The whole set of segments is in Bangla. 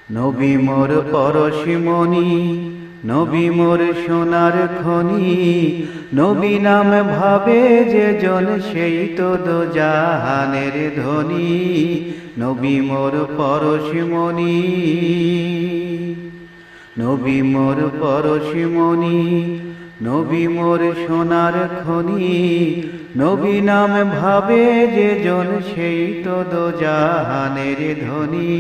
নবী মোর পরশমণি, নবী মোর সোনার খনি, নবী নাম ভাবে যে জন সেই তো দোজাহানের ধনী। নবী মোর পরশমণি, নবী মোর পরশমণি, নবী মোর সোনার খনি, নবী নাম ভাবে যে জন সেই তো দোজাহানের ধনী।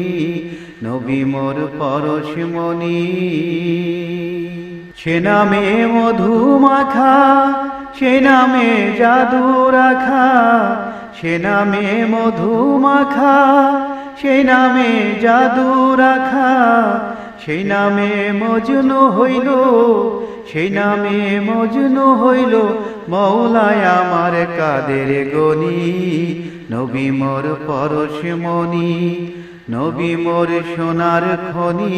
নবী মোর পরশমণি, সে নামে মধু মাখা, সে নামে জাদু রাখা, সে নামে মধু মাখা, সে নামে জাদু রাখা, সেই নামে মজনু হইল, সেই নামে মজনু হইল মওলায় আমার কাদের গনি। নবী মোর পরশমণি, নবী মোর সোনার খনি,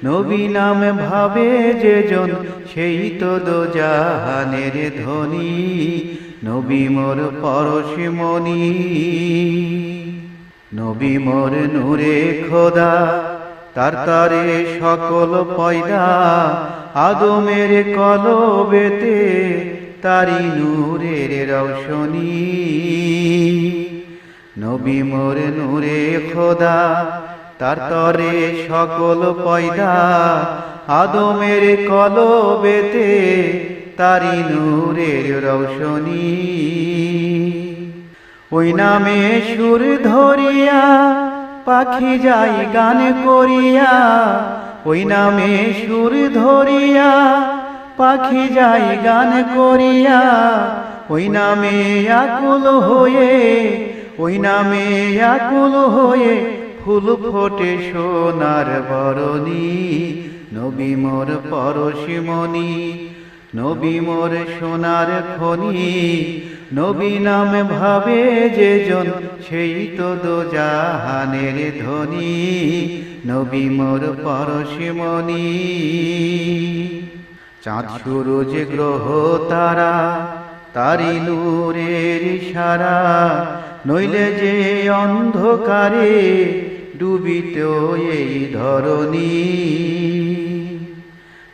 নবী নাম ভাবে যে জন সেই তো দোজাহানের ধনী। নবী মোর পরশমণি, নবী মোর নূরে খোদা, তার তারে সকল পয়দা, আদমের কলবেতে তারি নূরের রৌশনী। নবী মোর নূরে খোদা, তার তরে সকল পয়দা, আদমের কলবেতে তারি নূরের রৌশনী। ওই নামে সুর ধরিয়া পাখি যাই গান করিয়া, ওই নামে সুর ধরিয়া পাখি যাই গান করিয়া, ওই নামে আকুল হয়ে, ওই নামে আকুল হয়ে ফুল ফোটে সোনার বরণী। নবী মোর পরশমণি, নবী মোর সোনার খনি, নবী নাম ভাবে যে জন সেই তো দোজাহানের ধনী। নবী মোর পরশমণি, চাঁদ সূরজ গ্রহ তারা তারি নূরের ইশারা, নইলে যে অন্ধকারে ডুবিত এই ধরণী।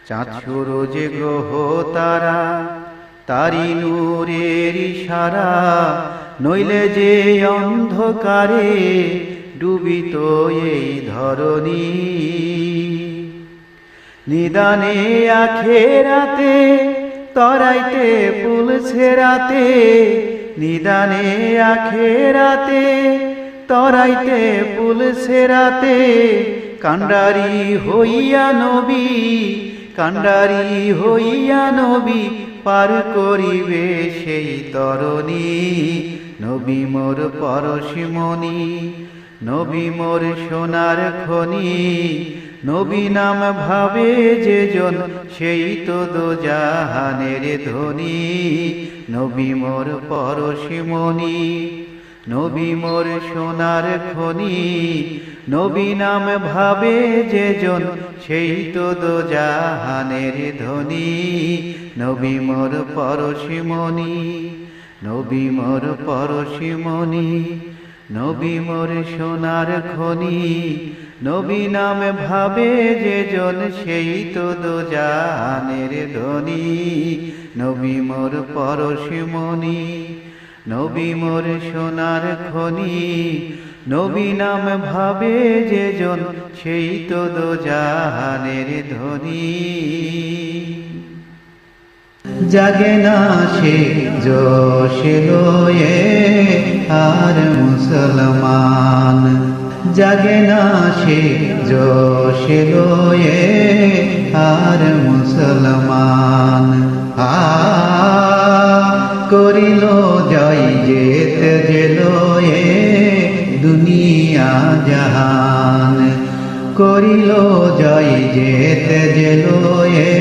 চাঁদ সূরজ গ্রহ তারা তারি নূরের ইশারা, নইলে যে অন্ধকারে ডুবিত এই ধরণী। নিদানে আখেরাতে তরাইতে পুল ছেড়াতে, নিদানে আখেরাতে তরাইতে পুল ছেড়াতে, কান্ডারি হইয়া নবী, কান্ডারি হইয়া নবী পার করিবে সেই তরণী। নবী মোর পরশমণি, নবী মোর সোনার খনি, নবী নাম ভাবে যে জন সেই তো দোজাহানের ধনী। নবী মোর পরশমণি, নবী মোর সোনার খনি, নবী নাম ভাবে যে জন সেই তো দোজাহানের ধনী। নবী মোর পরশমণি, নবী মোর পরশমণি, নবী মোর সোনার খনি, নবী নাম ভাবে যে জন সেই তো দোজাহানের ধনী। নবী মোর পরশমণি, নবী মোর সোনার খনি, নবী নাম ভাবে যে জন সেই তো দোজাহানের ধনী। জাগে না সে জোশ লয়ে আর মুসলমান, জাগে না সে জোশ লয়ে আর মুসলমান। করিল জয় যেত যে লয়ে দুনিয়া জাহান, করিল জয় যেত যে লয়ে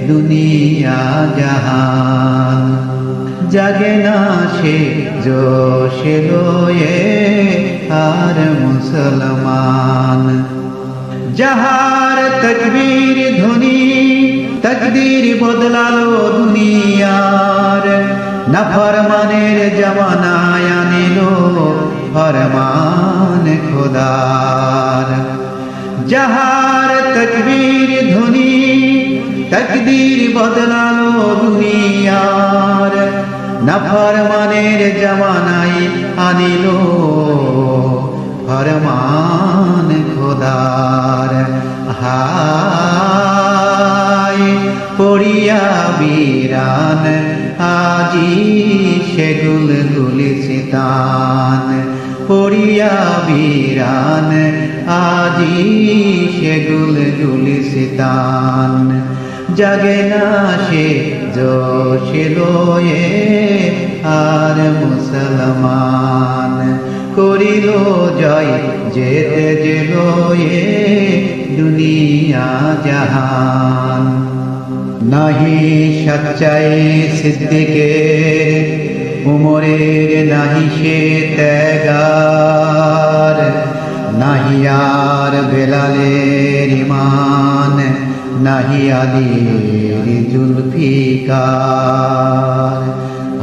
দুনিয়া জাহান। জাগে না সে জোশ লয়ে আর মুসলমান। যাহার তকবীর ধ্বনি তকদীর বদলালো দুনিয়ার, নাফরমানের জমানায় আনিল ফরমান খোদার। যাহার তকবীর ধ্বনি তকদীর বদলালো দুনিয়ার, নাফরমানের জামানায় আনিল ফরমান খোদার। হায় পড়িয়া বিরান আজি সেগুল গুলিস্তান, পড়িয়া বিরান আজি সেগুল গুলিস্তান। জাগে না সে জোশে লয়ে আর মুসলমান, করিল জয় যেতে যে লয়ে দুনিয়া জাহান। নাহি সচ্চাই সিদ্দিকের উমরের, নাহি সে ত্যাগার, নাহি আর বেলালের ইমান, নাহি আলীর জুলফিকার।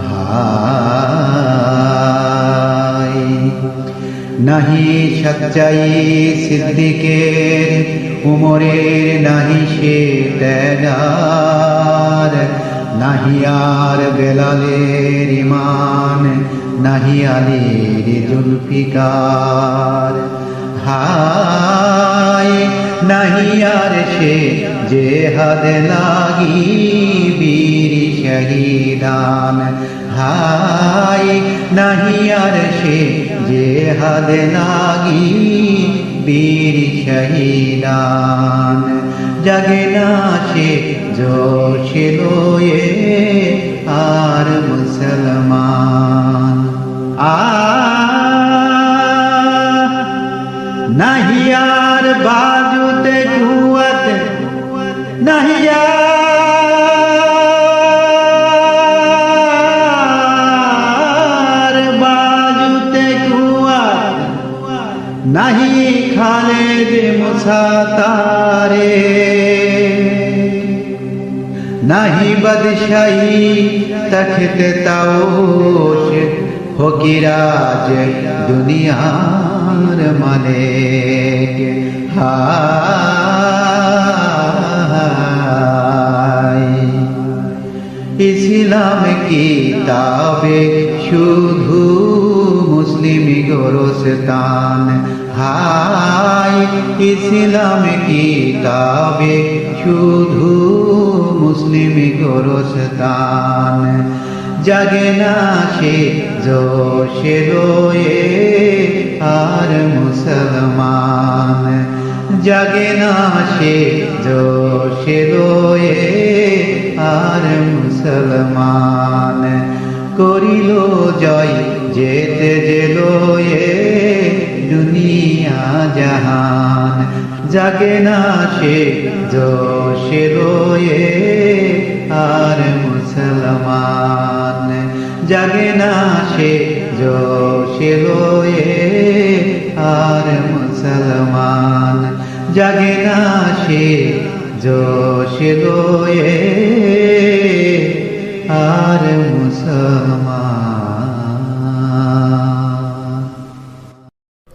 হায় নাহি সচ্চাই সিদ্দিকের উমরের, নাহি সে ত্যাগার, নাহি আর বেলালের ইমান, নাহি আলীর জুলফিকার। হায় নাহি আর সে জেহাদ লাগি বীর শহীদান, হায় নাহি আর সে জেহাদ লাগি বীর শহীদান। জাগে না সে জোশে লয়ে আর মুসলমান। নাহি আর বাজুতে কুয়াত, নাহি আর বাজুতে কুয়াত, নাহি খালেদ মুসাতারে, নাহি বাদশাহী তখত তাওশ, ফকিরাজ দুনিয়ার মালিক। হায় ইসলাম কিতাবে শুধু মুসলিম গোরস্তান, হায় ইসলাম কিতাবে শুধু মুসলিম গোরস্তান। জাগে না সে জোশে লয়ে আর মুসলমান, জাগে না সে জোশে লয়ে আর মুসলমান। করিল জয় যেতে যে লয়ে দুনিয়া জাহান, জাগে না সে জোশে লয়ে আর মুসলমান। জাগে না সে জোশে লয়ে আর মুসলমান, জাগে না সে জোশে লয়ে আর মুসলমান।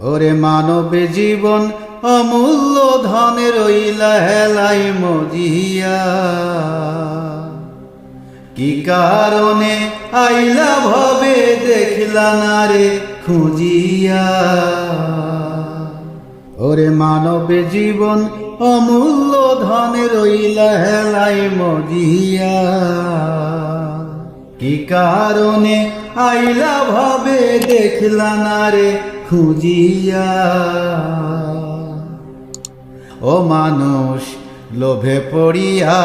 ওরে মানব জীবন অমূল্য ধনে রইলা হেলাই মজিয়া, কি কারণে আইলা ভবে দেখলা না রে খুঁজিয়া। ওরে মানব জীবন অমূল্য ধনে রইলা হেলাই মজিয়া, কি কারণে আইলা ভবে দেখলা না রে খুঁজিয়া। ও মানুষ লোভে পড়িয়া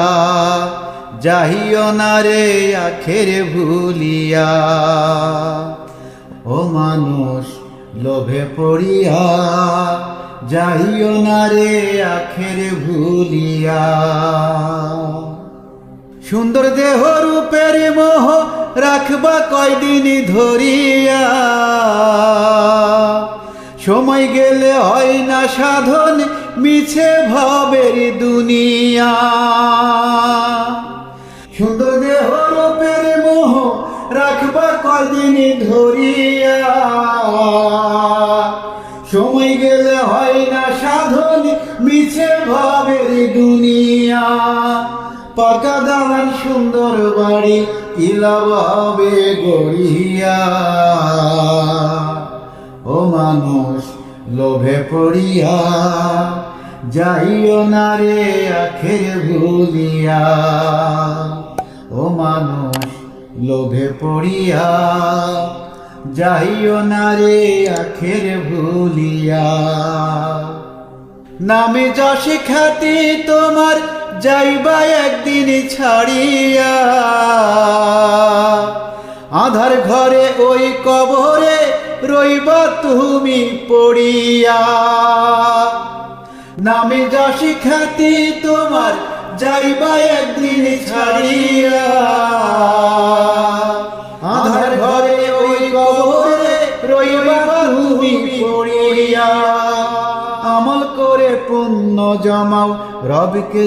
যাহিও না রে আখের ভুলিয়া, ও মানুষ লোভে পড়িয়া যাহিও না রে আখের ভুলিয়া। সুন্দর দেহ রূপের মোহ রাখবা কয়দিন ধরিয়া, সময় গেলে হয় না সাধন মিছে ভবের দুনিয়া। সুন্দর দেহ রূপের মোহ রাখবা কয়দিন ধরিয়া, সময় গেলে হয় না সাধন মিছে ভাবের দুনিয়া। পাকা দালান সুন্দর বাড়ি কি লাভ হবে গড়িয়া। ও মানুষ লোভে পড়িয়া যাইও না রে আখের ভুলিয়া। ও মানুষ লোভে পড়িয়া যাইও না রে আখের ভুলিয়া। নামে যশে খ্যাতি তোমার যাইবা একদিন ছাড়িয়া। আধার ঘরে ওই কবরে রইবা তুমি পড়িয়া। নামে যশে খ্যাতি তোমার যাইবা একদিন ছাড়িয়া। আধার ঘরে ওই কবরে রইবা তুমি পড়িয়া। আমল করে পুণ্য জমাও রবকে